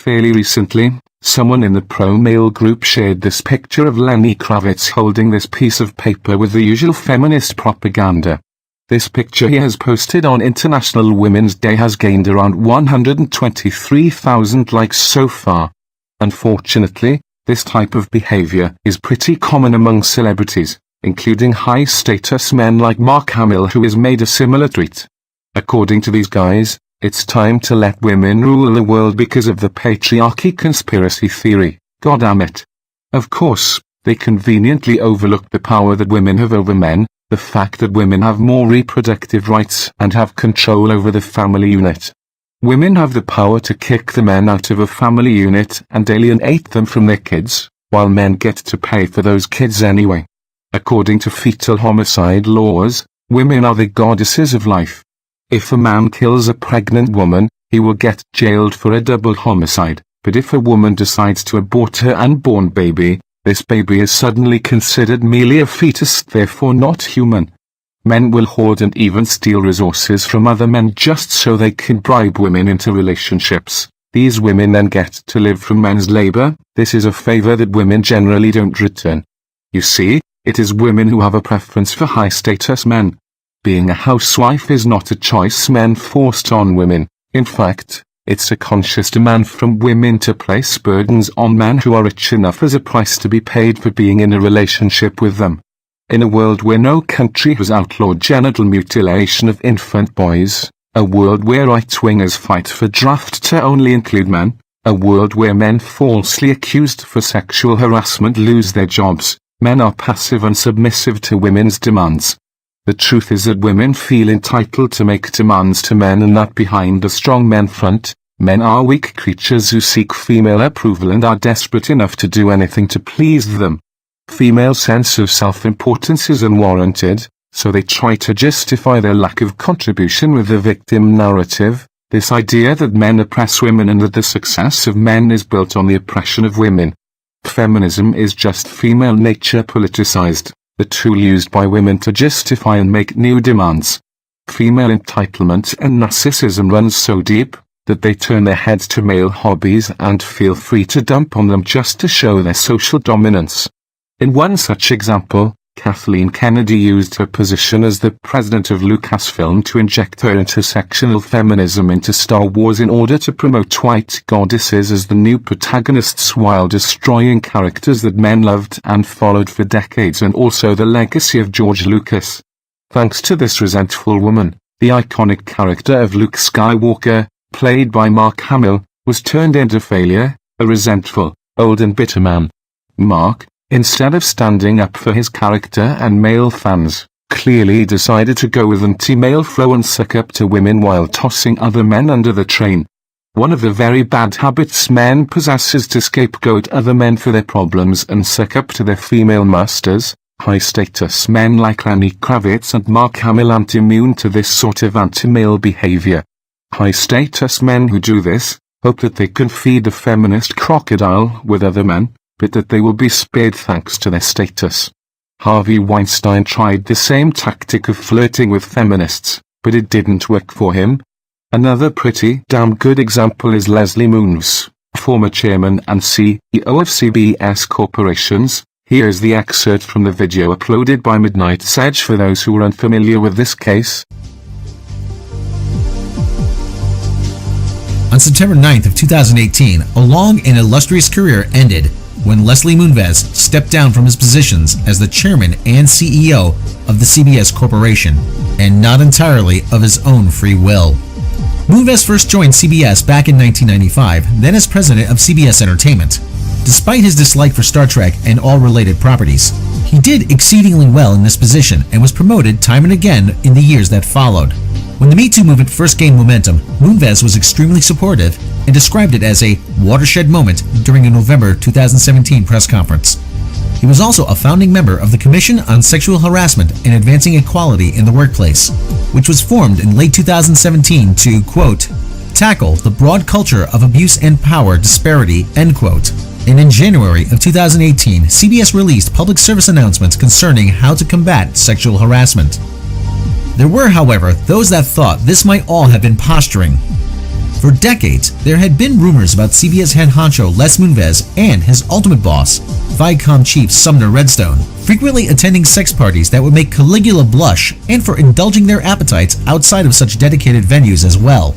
Fairly recently, someone in the pro-male group shared this picture of Lenny Kravitz holding this piece of paper with the usual feminist propaganda. This picture he has posted on International Women's Day has gained around 123,000 likes so far. Unfortunately, this type of behavior is pretty common among celebrities, including high-status men like Mark Hamill, who has made a similar tweet. According to these guys, it's time to let women rule the world because of the patriarchy conspiracy theory. God damn it. Of course, they conveniently overlook the power that women have over men, the fact that women have more reproductive rights and have control over the family unit. Women have the power to kick the men out of a family unit and alienate them from their kids, while men get to pay for those kids anyway. According to fetal homicide laws, women are the goddesses of life. If a man kills a pregnant woman, he will get jailed for a double homicide, but if a woman decides to abort her unborn baby, this baby is suddenly considered merely a fetus, therefore not human. Men will hoard and even steal resources from other men just so they can bribe women into relationships. These women then get to live from men's labor. This is a favor that women generally don't return. You see, it is women who have a preference for high-status men. Being a housewife is not a choice men forced on women. In fact, it's a conscious demand from women to place burdens on men who are rich enough as a price to be paid for being in a relationship with them. In a world where no country has outlawed genital mutilation of infant boys, a world where right-wingers fight for draft to only include men, a world where men falsely accused for sexual harassment lose their jobs, men are passive and submissive to women's demands. The truth is that women feel entitled to make demands to men and that behind a strong men front, men are weak creatures who seek female approval and are desperate enough to do anything to please them. Female sense of self-importance is unwarranted, so they try to justify their lack of contribution with the victim narrative, this idea that men oppress women and that the success of men is built on the oppression of women. Feminism is just female nature politicized, the tool used by women to justify and make new demands. Female entitlement and narcissism runs so deep, that they turn their heads to male hobbies and feel free to dump on them just to show their social dominance. In one such example, Kathleen Kennedy used her position as the president of Lucasfilm to inject her intersectional feminism into Star Wars in order to promote white goddesses as the new protagonists while destroying characters that men loved and followed for decades, and also the legacy of George Lucas. Thanks to this resentful woman, the iconic character of Luke Skywalker, played by Mark Hamill, was turned into failure, a resentful, old and bitter man. Mark, instead of standing up for his character and male fans, clearly decided to go with anti-male flow and suck up to women while tossing other men under the train. One of the very bad habits men possess is to scapegoat other men for their problems and suck up to their female masters. High-status men like Lenny Kravitz and Mark Hamill aren't immune to this sort of anti-male behavior. High-status men who do this hope that they can feed a feminist crocodile with other men, but that they will be spared thanks to their status. Harvey Weinstein tried the same tactic of flirting with feminists, but it didn't work for him. Another pretty damn good example is Leslie Moonves, former chairman and CEO of CBS Corporations. Here's the excerpt from the video uploaded by Midnight Sedge for those who are unfamiliar with this case. On September 9th of 2018, a long and illustrious career ended when Leslie Moonves stepped down from his positions as the chairman and CEO of the CBS Corporation, and not entirely of his own free will. Moonves first joined CBS back in 1995, then as president of CBS Entertainment. Despite his dislike for Star Trek and all related properties, he did exceedingly well in this position and was promoted time and again in the years that followed. When the Me Too movement first gained momentum, Moonves was extremely supportive and described it as a watershed moment during a November 2017 press conference. He was also a founding member of the Commission on Sexual Harassment and Advancing Equality in the Workplace, which was formed in late 2017 to, quote, tackle the broad culture of abuse and power disparity, end quote. And in January of 2018, CBS released public service announcements concerning how to combat sexual harassment. There were, however, those that thought this might all have been posturing. For decades, there had been rumors about CBS head honcho Les Moonves and his ultimate boss, Viacom chief Sumner Redstone, frequently attending sex parties that would make Caligula blush and for indulging their appetites outside of such dedicated venues as well.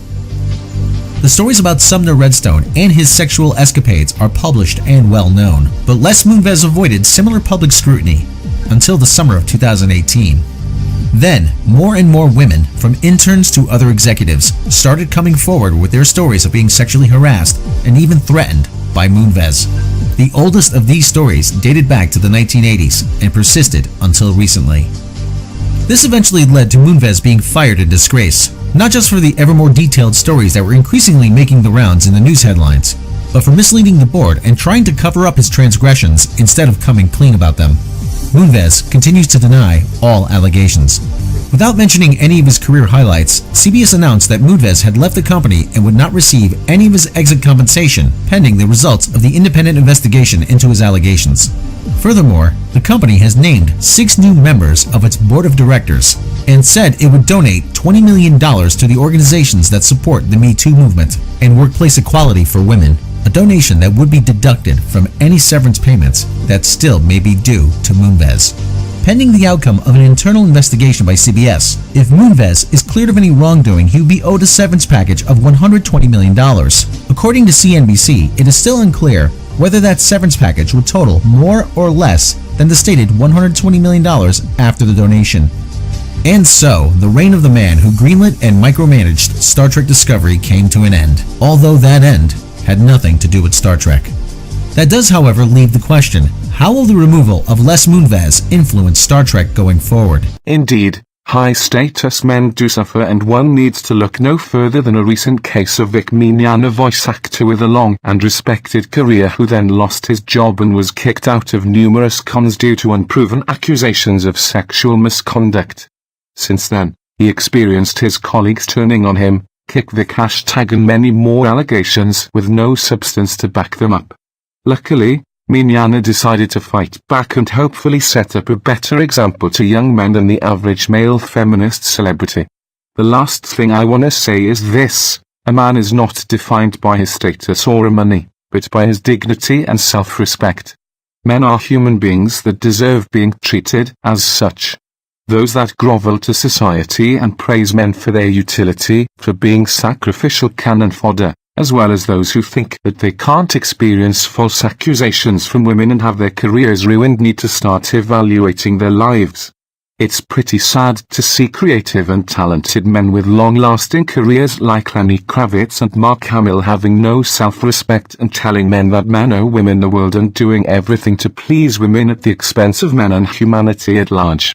The stories about Sumner Redstone and his sexual escapades are published and well known, but Les Moonves avoided similar public scrutiny until the summer of 2018. Then, more and more women, from interns to other executives, started coming forward with their stories of being sexually harassed and even threatened by Moonves. The oldest of these stories dated back to the 1980s and persisted until recently. This eventually led to Moonves being fired in disgrace, not just for the ever more detailed stories that were increasingly making the rounds in the news headlines, but for misleading the board and trying to cover up his transgressions instead of coming clean about them. Moonves continues to deny all allegations. Without mentioning any of his career highlights, CBS announced that Moonves had left the company and would not receive any of his exit compensation pending the results of the independent investigation into his allegations. Furthermore, the company has named 6 new members of its board of directors and said it would donate $20 million to the organizations that support the Me Too movement and workplace equality for women, a donation that would be deducted from any severance payments that still may be due to Moonves. Pending the outcome of an internal investigation by CBS, if Moonves is cleared of any wrongdoing, he would be owed a severance package of $120 million. According to CNBC, it is still unclear whether that severance package would total more or less than the stated $120 million after the donation. And so, the reign of the man who greenlit and micromanaged Star Trek Discovery came to an end, although that end had nothing to do with Star Trek. That does, however, leave the question, how will the removal of Les Moonves influence Star Trek going forward? Indeed, high-status men do suffer, and one needs to look no further than a recent case of Vic Mignogna, a voice actor with a long and respected career who then lost his job and was kicked out of numerous cons due to unproven accusations of sexual misconduct. Since then, he experienced his colleagues turning on him, kick Vic # and many more allegations with no substance to back them up. Luckily, Mignogna decided to fight back and hopefully set up a better example to young men than the average male feminist celebrity. The last thing I want to say is this: a man is not defined by his status or money, but by his dignity and self-respect. Men are human beings that deserve being treated as such. Those that grovel to society and praise men for their utility, for being sacrificial cannon fodder, as well as those who think that they can't experience false accusations from women and have their careers ruined, need to start evaluating their lives. It's pretty sad to see creative and talented men with long-lasting careers like Lenny Kravitz and Mark Hamill having no self-respect and telling men that men owe women the world and doing everything to please women at the expense of men and humanity at large.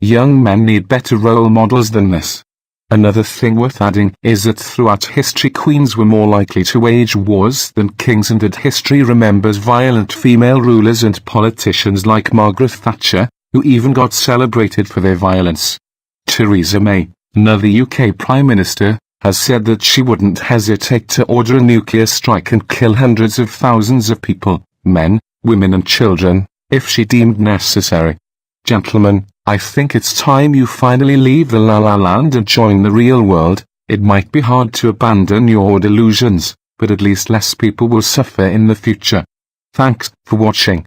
Young men need better role models than this. Another thing worth adding is that throughout history queens were more likely to wage wars than kings, and that history remembers violent female rulers and politicians like Margaret Thatcher, who even got celebrated for their violence. Theresa May, another UK Prime Minister, has said that she wouldn't hesitate to order a nuclear strike and kill hundreds of thousands of people, men, women and children, if she deemed necessary. Gentlemen, I think it's time you finally leave the La La Land and join the real world. It might be hard to abandon your delusions, but at least less people will suffer in the future. Thanks for watching.